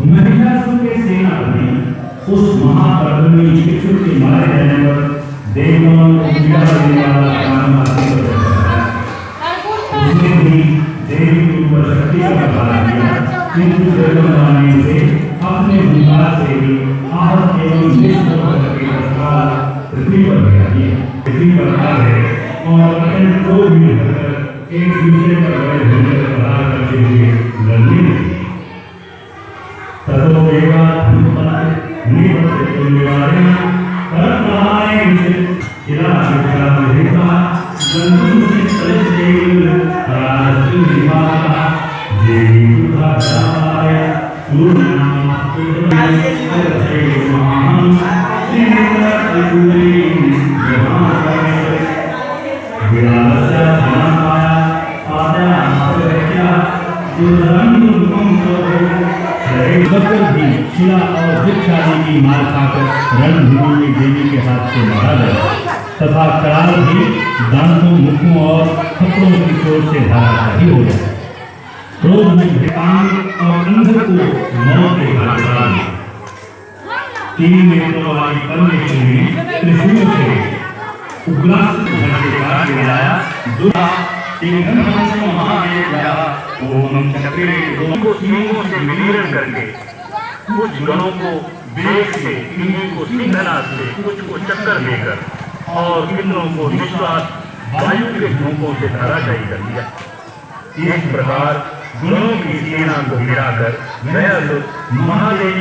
महिषासुर के सेनापति उस महापर्वणी शिशु के मारे जाने पर देवताओं को पीड़ा देने वाला काम हासिल कर सकता है। उसने भी देवी के ऊपर शक्ति का प्रभाव किया, किंतु देवताओं ने उसे अपने विकार से भी आहत एवं निष्ठ होकर के तत्काल पृथ्वी पर गिरा दिया। पृथ्वी पर आ गए और अपने क्रोध में भरकर एक दूसरे पर बड़े भयंकर प्रहार करते हुए लड़ने लगे। ततो देवा धनुपते निपते तुल्यवारे परमाय शिला शिला देवा गंधु से सलित देव राजु विवाह देवी दुर्गा दाय पूर्णा पूर्णा अर्थै महान श्रीमता त्रिपुरी महाकाय विराजा धनपाया आदा आप्या दुर्गम बकर भी शिला और वृक्ष आदि की मार खाकर रणभूमि में देवी के हाथ से मारा गया तथा कराल भी दांतों मुखों और खपड़ों की चोट से धाराशाही हो गया। क्रोध में भिकांग और अंधर को मौत के घाट डाल दिया। तीन नेत्रों वाली परमेश्वरी ने त्रिशूल से उग्रास घर से काट गिराया। दुर्गा ओम चक्रे को सिंहों से विलीन करके कुछ गणों को वेग से, इन्हीं को सिंहना से, कुछ को चक्कर देकर और किन्नों को निश्वास वायु के झोंकों से धराशायी कर दिया। इस प्रकार गणों की सेना को गिराकर महादेव